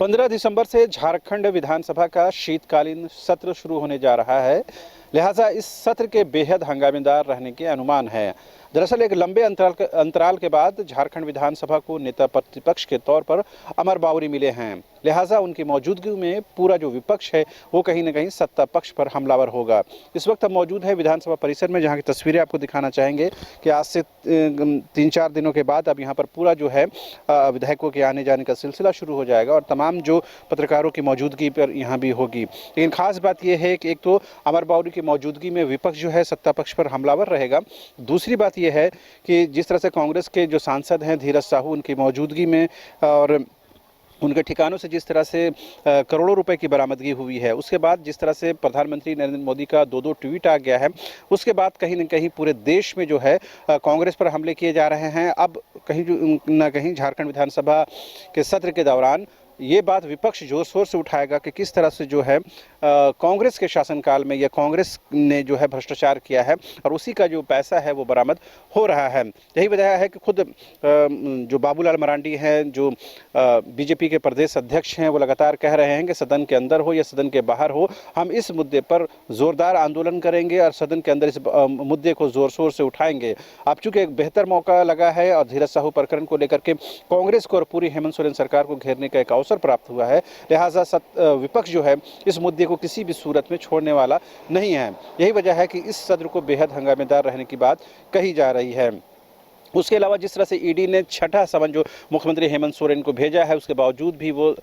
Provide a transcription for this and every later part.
15 दिसंबर से झारखंड विधानसभा का शीतकालीन सत्र शुरू होने जा रहा है। लिहाजा इस सत्र के बेहद हंगामेदार रहने के अनुमान है। दरअसल एक लंबे अंतराल के बाद झारखंड विधानसभा को नेता प्रतिपक्ष के तौर पर अमर बावरी मिले हैं। लिहाजा उनकी मौजूदगी में पूरा जो विपक्ष है वो कहीं न कहीं सत्ता पक्ष पर हमलावर होगा। इस वक्त हम मौजूद है विधानसभा परिसर में, जहां की तस्वीरें आपको दिखाना चाहेंगे कि आज से 3-4 दिनों के बाद अब यहां पर पूरा जो है विधायकों के आने जाने का सिलसिला शुरू हो जाएगा और तमाम जो पत्रकारों की मौजूदगी पर यहाँ भी होगी। लेकिन खास बात यह है कि एक तो अमर बावरी की मौजूदगी में विपक्ष जो है सत्ता पक्ष पर हमलावर रहेगा। दूसरी बात यह है कि जिस तरह से कांग्रेस के जो सांसद हैं धीरज साहू, उनकी मौजूदगी में और उनके ठिकानों से जिस तरह से करोड़ों रुपए की बरामदगी हुई है, उसके बाद जिस तरह से प्रधानमंत्री नरेंद्र मोदी का 2-2 ट्वीट आ गया है, उसके बाद कहीं न कहीं पूरे देश में जो है कांग्रेस पर हमले किए जा रहे हैं। अब कहीं न कहीं झारखंड विधानसभा के सत्र के दौरान ये बात विपक्ष जोर शोर से उठाएगा कि किस तरह से जो है कांग्रेस के शासनकाल में या कांग्रेस ने जो है भ्रष्टाचार किया है और उसी का जो पैसा है वो बरामद हो रहा है। यही वजह है कि खुद जो बाबूलाल मरांडी हैं, जो बीजेपी के प्रदेश अध्यक्ष हैं, वो लगातार कह रहे हैं कि सदन के अंदर हो या सदन के बाहर हो, हम इस मुद्दे पर जोरदार आंदोलन करेंगे और सदन के अंदर इस मुद्दे को जोर शोर से उठाएंगे। अब चूंकि एक बेहतर मौका लगा है और धीरज साहू प्रकरण को लेकर के कांग्रेस को और पूरी हेमंत सोरेन सरकार को घेरने का एक अवसर प्राप्त हुआ है, लिहाजा विपक्ष जो है इस मुद्दे को किसी भी सूरत में छोड़ने वाला नहीं है। यही वजह है कि इस सत्र को बेहद हंगामेदार रहने की बात कही जा रही है। उसके अलावा जिस तरह से ईडी ने छठा समन जो मुख्यमंत्री हेमंत सोरेन को भेजा है, उसके बावजूद भी वो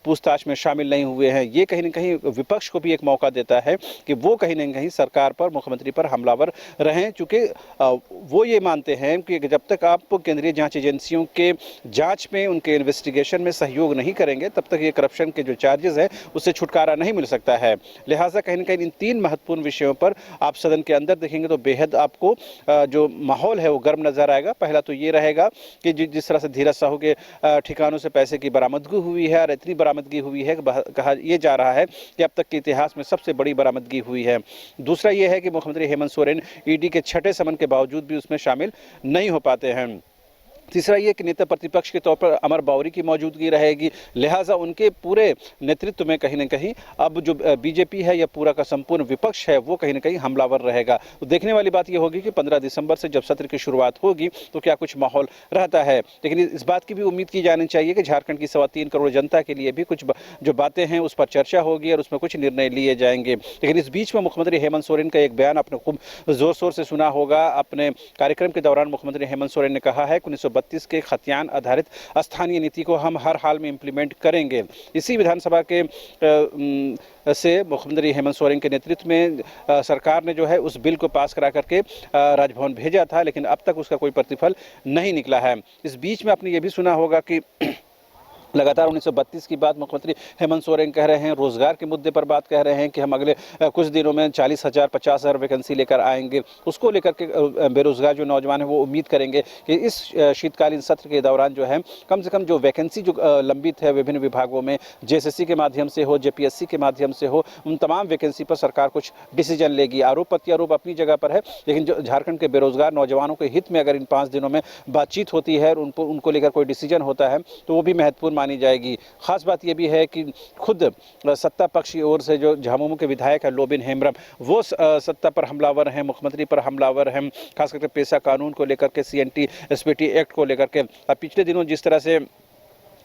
पूछताछ में शामिल नहीं हुए हैं। ये कहीं न कहीं विपक्ष को भी एक मौका देता है कि वो कहीं न कहीं सरकार पर, मुख्यमंत्री पर हमलावर रहें, चूँकि वो ये मानते हैं कि जब तक आप केंद्रीय जांच एजेंसियों के जांच में, उनके इन्वेस्टिगेशन में सहयोग नहीं करेंगे, तब तक ये करप्शन के जो चार्जेस हैं उससे छुटकारा नहीं मिल सकता है। लिहाजा कहीं न कहीं इन 3 महत्वपूर्ण विषयों पर आप सदन के अंदर देखेंगे तो बेहद आपको जो माहौल है वो गर्म नजर आएगा। पहला तो ये रहेगा कि जिस तरह से धीरज साहू के ठिकानों से पैसे की बरामदगी हुई है और इतनी बरामदगी हुई है कि कहा यह जा रहा है कि अब तक के इतिहास में सबसे बड़ी बरामदगी हुई है। दूसरा ये है कि मुख्यमंत्री हेमंत सोरेन ईडी के छठे समन के बावजूद भी उसमें शामिल नहीं हो पाते हैं। तीसरा ये कि नेता प्रतिपक्ष के तौर पर अमर बावरी की मौजूदगी रहेगी, लिहाजा उनके पूरे नेतृत्व में कहीं न कहीं अब जो बीजेपी है या पूरा का संपूर्ण विपक्ष है वो कहीं न कहीं हमलावर रहेगा। तो देखने वाली बात ये होगी कि 15 दिसंबर से जब सत्र की शुरुआत होगी तो क्या कुछ माहौल रहता है। लेकिन इस बात की भी उम्मीद की जानी चाहिए कि झारखंड की 3.25 करोड़ जनता के लिए भी कुछ जो बातें हैं उस पर चर्चा होगी और उसमें कुछ निर्णय लिए जाएंगे। लेकिन इस बीच में मुख्यमंत्री हेमंत सोरेन का एक बयान आपने खूब जोर शोर से सुना होगा। अपने कार्यक्रम के दौरान मुख्यमंत्री हेमंत सोरेन ने कहा है 1932 के खतियान आधारित स्थानीय नीति को हम हर हाल में इंप्लीमेंट करेंगे। इसी विधानसभा के से मुख्यमंत्री हेमंत सोरेन के नेतृत्व में सरकार ने जो है उस बिल को पास करा करके राजभवन भेजा था, लेकिन अब तक उसका कोई प्रतिफल नहीं निकला है। इस बीच में आपने ये भी सुना होगा कि लगातार 1932 की बात मुख्यमंत्री हेमंत सोरेन कह रहे हैं, रोजगार के मुद्दे पर बात कह रहे हैं कि हम अगले कुछ दिनों में 40,000 50,000 वैकेंसी लेकर आएंगे। उसको लेकर के बेरोजगार जो नौजवान हैं वो उम्मीद करेंगे कि इस शीतकालीन सत्र के दौरान जो है कम से कम जो वैकेंसी जो लंबित है विभिन्न विभागों में, जेएसएससी के माध्यम से हो, जेपीएससी के माध्यम से हो, उन तमाम वैकेंसी पर सरकार कुछ डिसीजन लेगी। आरोप प्रत्यारोप अपनी जगह पर है, लेकिन जो झारखंड के बेरोजगार नौजवानों के हित में अगर इन 5 दिनों में बातचीत होती है और उनको लेकर कोई डिसीजन होता है तो वो भी महत्वपूर्ण मानी जाएगी। खास बात यह भी है कि खुद सत्ता पक्ष की ओर से जो झामुमो के विधायक है लोबिन हेम्ब्रम, वो सत्ता पर हमलावर हैं, मुख्यमंत्री पर हमलावर हैं, खास करके पेशा कानून को लेकर के, सीएनटी एसपीटी एक्ट को लेकर के। पिछले दिनों जिस तरह से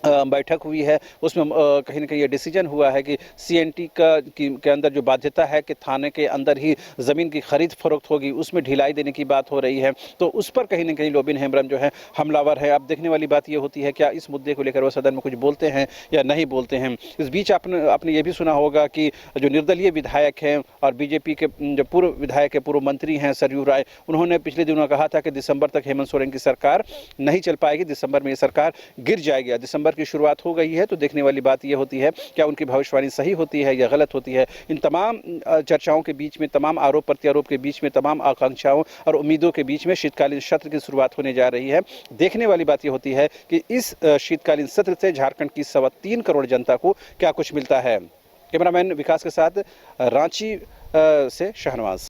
बैठक हुई है उसमें कहीं न कहीं ये डिसीजन हुआ है कि सीएनटी के अंदर जो बाध्यता है कि थाने के अंदर ही ज़मीन की खरीद फरोख्त होगी, उसमें ढिलाई देने की बात हो रही है, तो उस पर कहीं न कहीं लोबिन हेम्ब्रम जो है हमलावर है। अब देखने वाली बात ये होती है क्या इस मुद्दे को लेकर वो सदन में कुछ बोलते हैं या नहीं बोलते हैं। इस बीच आपने ये भी सुना होगा कि जो निर्दलीय विधायक हैं और बीजेपी के जो पूर्व विधायक है, पूर्व मंत्री हैं सरयू राय, उन्होंने पिछले दिनों कहा था कि दिसंबर तक हेमंत सोरेन की सरकार नहीं चल पाएगी, दिसंबर में ये सरकार गिर जाएगी। दिसंबर की शुरुआत हो गई है तो देखने वाली बात यह होती है क्या उनकी भविष्यवाणी सही होती है या गलत होती है। इन तमाम चर्चाओं के बीच में, तमाम आरोप प्रत्यारोप के बीच में, तमाम आकांक्षाओं और उम्मीदों के बीच में शीतकालीन सत्र की शुरुआत होने जा रही है। देखने वाली बात यह होती है कि इस शीतकालीन सत्र से झारखंड की 3.25 करोड़ जनता को क्या कुछ मिलता है। कैमरामैन विकास के साथ रांची से शहनवाज।